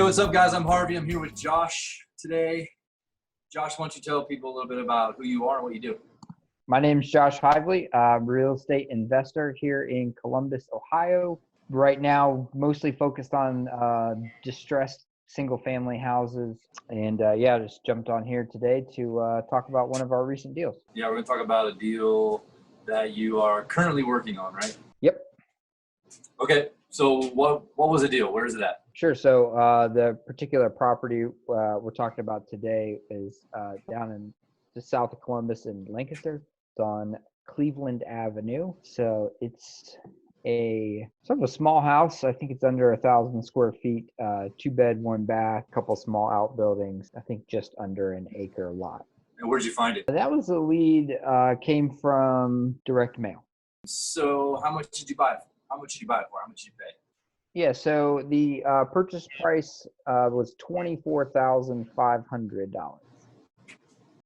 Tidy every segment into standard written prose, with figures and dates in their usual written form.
what's up, guys? I'm Harvey. I'm here with Josh today. Josh, why don't you tell people a little bit about who you are and what you do? My name is Josh Hively. I'm a real estate investor here in Columbus, Ohio. Right now, mostly focused on distressed single-family houses. And just jumped on here today to talk about one of our recent deals. Yeah, we're going to talk about a deal that you are currently working on, right? Yep. Okay, so what was the deal? Where is it at? Sure. So the particular property we're talking about today is down in the south of Columbus in Lancaster. It's on Cleveland Avenue. So it's a sort of a small house. I think it's under 1,000 square feet, 2-bed, 1-bath, a couple small outbuildings. I think just under an acre lot. And where did you find it? That was the lead, came from direct mail. So how much did you buy it for? How much did you buy it for? How much did you pay? Yeah, so the purchase price was $24,500.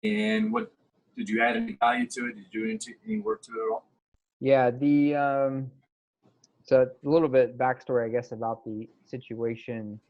And what did you add any value to it? Did you do any work to it at all? Yeah, so a little bit backstory, I guess, about the situation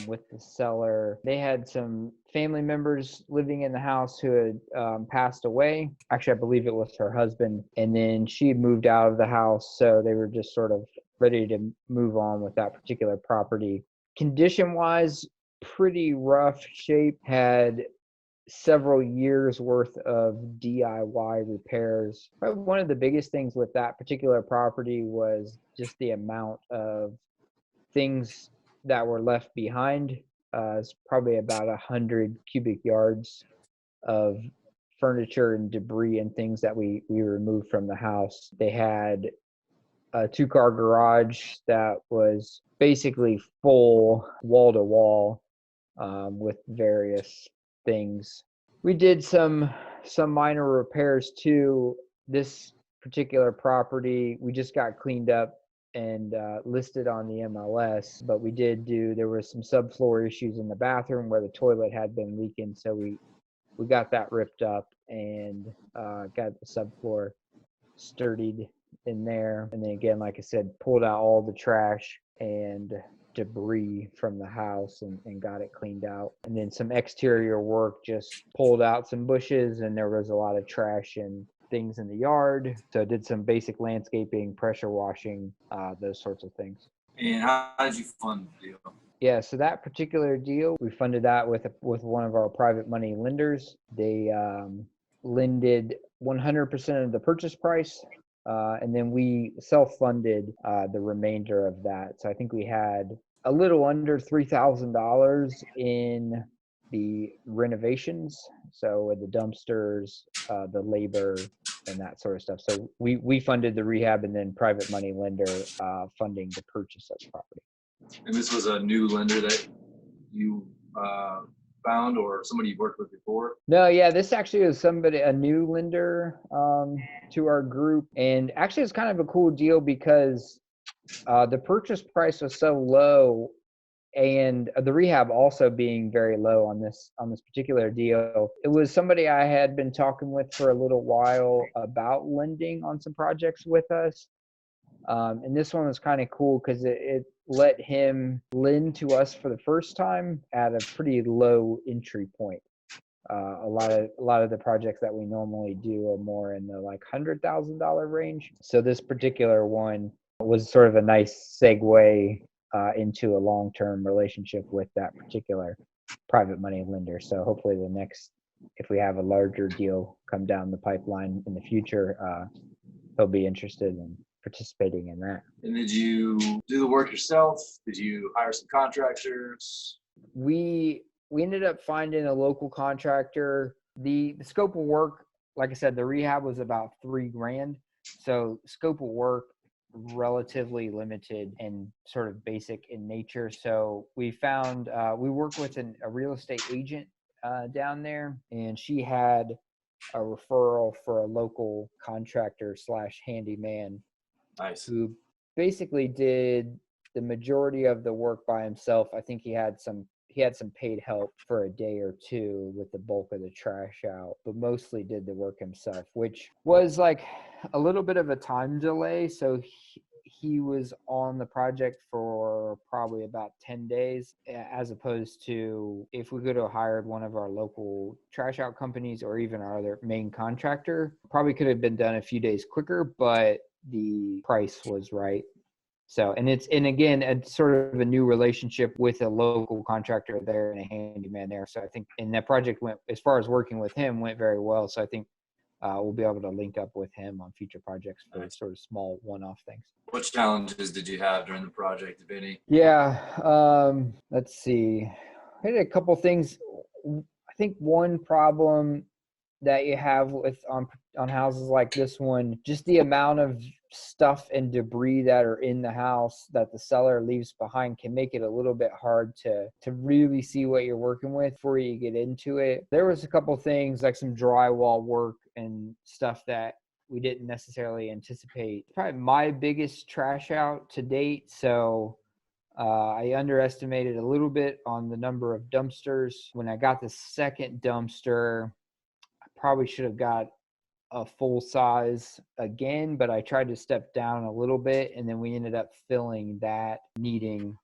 with the seller. They had some family members living in the house who had passed away. Actually, I believe it was her husband, and then she had moved out of the house, so they were just sort of ready to move on with that particular property. Condition-wise, pretty rough shape, had several years worth of DIY repairs. Probably one of the biggest things with that particular property was just the amount of things that were left behind. It's probably about 100 cubic yards of furniture and debris and things that we removed from the house. They had a 2-car garage that was basically full wall to wall with various things. We did some minor repairs to this particular property. We just got cleaned up and listed on the MLS, but there were some subfloor issues in the bathroom where the toilet had been leaking, so we got that ripped up and got the subfloor sturdied in there. And then again, like I said, pulled out all the trash and debris from the house and got it cleaned out. And then some exterior work, just pulled out some bushes, and there was a lot of trash and things in the yard. So I did some basic landscaping, pressure washing, those sorts of things. And how did you fund the deal? Yeah, so that particular deal, we funded that with one of our private money lenders. They lended 100% of the purchase price, and then we self-funded the remainder of that. So I think we had a little under $3,000 in the renovations, so with the dumpsters, the labor, and that sort of stuff. So we funded the rehab, and then private money lender funding the purchase of the property. And this was a new lender that you found, or somebody you've worked with before? No, yeah, this actually was a new lender to our group. And actually it's kind of a cool deal because the purchase price was so low, and the rehab also being very low on this particular deal. It was somebody I had been talking with for a little while about lending on some projects with us. And this one was kind of cool because it let him lend to us for the first time at a pretty low entry point. A lot of the projects that we normally do are more in the like $100,000 range. So this particular one was sort of a nice segue into a long-term relationship with that particular private money lender. So hopefully if we have a larger deal come down the pipeline in the future, he'll be interested in participating in that. And did you do the work yourself? Did you hire some contractors? We ended up finding a local contractor. The scope of work, like I said, the rehab was about $3,000. So scope of work relatively limited and sort of basic in nature. So we found we worked with a real estate agent down there, and she had a referral for a local contractor / handyman. Nice. Who basically did the majority of the work by himself. I think he had some paid help for a day or two with the bulk of the trash out, but mostly did the work himself, which was like a little bit of a time delay. So he was on the project for probably about 10 days, as opposed to if we could have hired one of our local trash out companies or even our other main contractor, probably could have been done a few days quicker, but the price was right. So, and again, it's sort of a new relationship with a local contractor there and a handyman there. So I think, and that project went, as far as working with him, went very well. So I think we'll be able to link up with him on future projects for sort of small one-off things. What challenges did you have during the project, if any? Yeah, let's see. I had a couple things. I think one problem that you have with on houses like this one, just the amount of stuff and debris that are in the house that the seller leaves behind can make it a little bit hard to really see what you're working with before you get into it. There was a couple things like some drywall work and stuff that we didn't necessarily anticipate. Probably my biggest trash out to date. So I underestimated a little bit on the number of dumpsters. When I got the second dumpster, I probably should have got a full size again, but I tried to step down a little bit, and then we ended up filling that, needing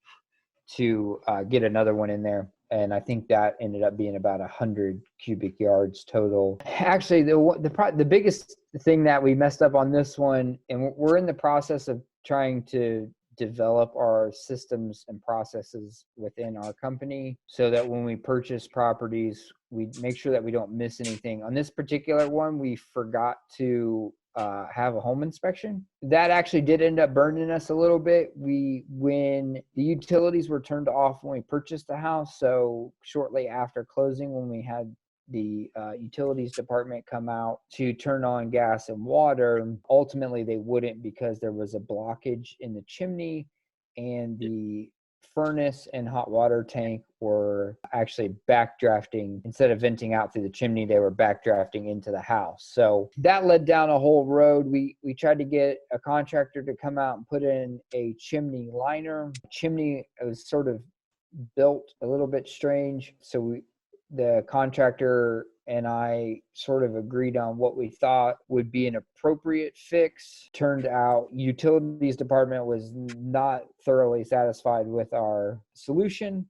to get another one in there. And I think that ended up being about 100 cubic yards total. Actually, the biggest thing that we messed up on this one, and we're in the process of trying to develop our systems and processes within our company so that when we purchase properties, we make sure that we don't miss anything. On this particular one, we forgot to have a home inspection. That actually did end up burning us a little bit. When the utilities were turned off when we purchased the house, so shortly after closing, when we had the utilities department come out to turn on gas and water, ultimately they wouldn't because there was a blockage in the chimney, and the furnace and hot water tank were actually backdrafting. Instead of venting out through the chimney, they were backdrafting into the house. So that led down a whole road. We tried to get a contractor to come out and put in a chimney liner. Chimney was sort of built a little bit strange, so the contractor and I sort of agreed on what we thought would be an appropriate fix. Turned out utilities department was not thoroughly satisfied with our solution,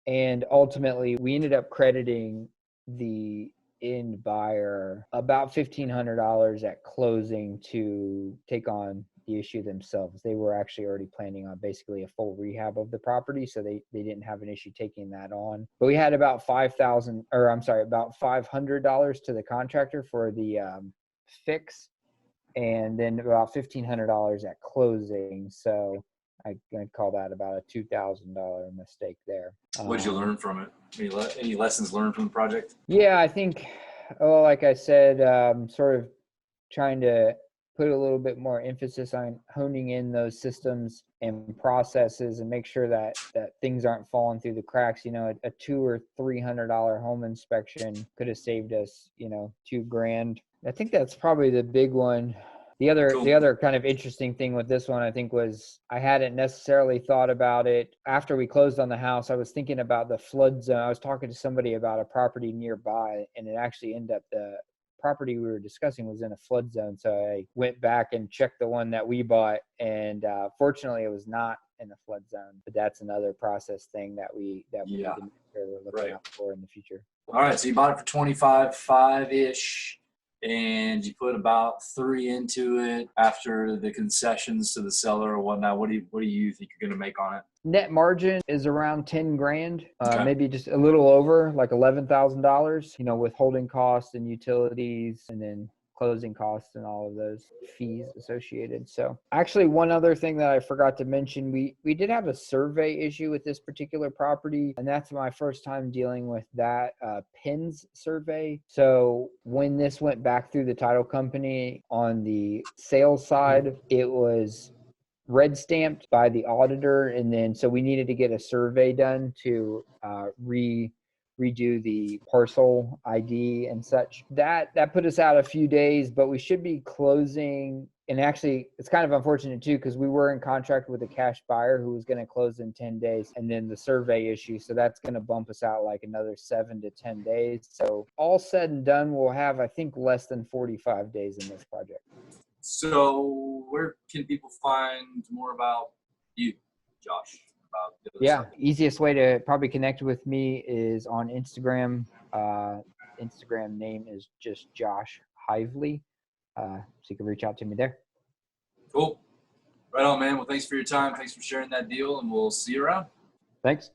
and ultimately we ended up crediting the end buyer about $1,500 at closing to take on the issue themselves. They were actually already planning on basically a full rehab of the property, so they didn't have an issue taking that on. But we had about about $500 to the contractor for the fix, and then about $1,500 at closing. So I'd call that about a $2,000 mistake there. What did you learn from it? Any lessons learned from the project? Yeah, I think, like I said, sort of trying to put a little bit more emphasis on honing in those systems and processes and make sure that things aren't falling through the cracks. A $200 or $300 home inspection could have saved us, $2,000. I think that's probably the big one. The other kind of interesting thing with this one, I think, was I hadn't necessarily thought about it. After we closed on the house, I was thinking about the flood zone. I was talking to somebody about a property nearby, and it actually ended up the property we were discussing was in a flood zone. So I went back and checked the one that we bought, and fortunately it was not in a flood zone. But that's another process thing that we need to make sure we're looking out for in the future. All right, so you bought it for 25.5-ish, and you put about 3 into it after the concessions to the seller or whatnot. What do you think you're going to make on it? Net margin is around $10,000, maybe just a little over, like $11,000, with holding costs and utilities and then closing costs and all of those fees associated. So actually, one other thing that I forgot to mention, we did have a survey issue with this particular property, and that's my first time dealing with that PINS survey. So when this went back through the title company on the sales side, it was red stamped by the auditor, and then so we needed to get a survey done to redo the parcel ID and such. That put us out a few days, but we should be closing. And actually, it's kind of unfortunate too, because we were in contract with a cash buyer who was going to close in 10 days, and then the survey issue. So that's going to bump us out like another 7 to 10 days. So all said and done, we'll have, I think, less than 45 days in this project. So where can people find more about you, Josh? About the other Yeah, stuff? easiest way to probably connect with me is on Instagram. Instagram name is just Josh Hively. So you can reach out to me there. Cool. Right on, man. Well, thanks for your time. Thanks for sharing that deal, and we'll see you around. Thanks.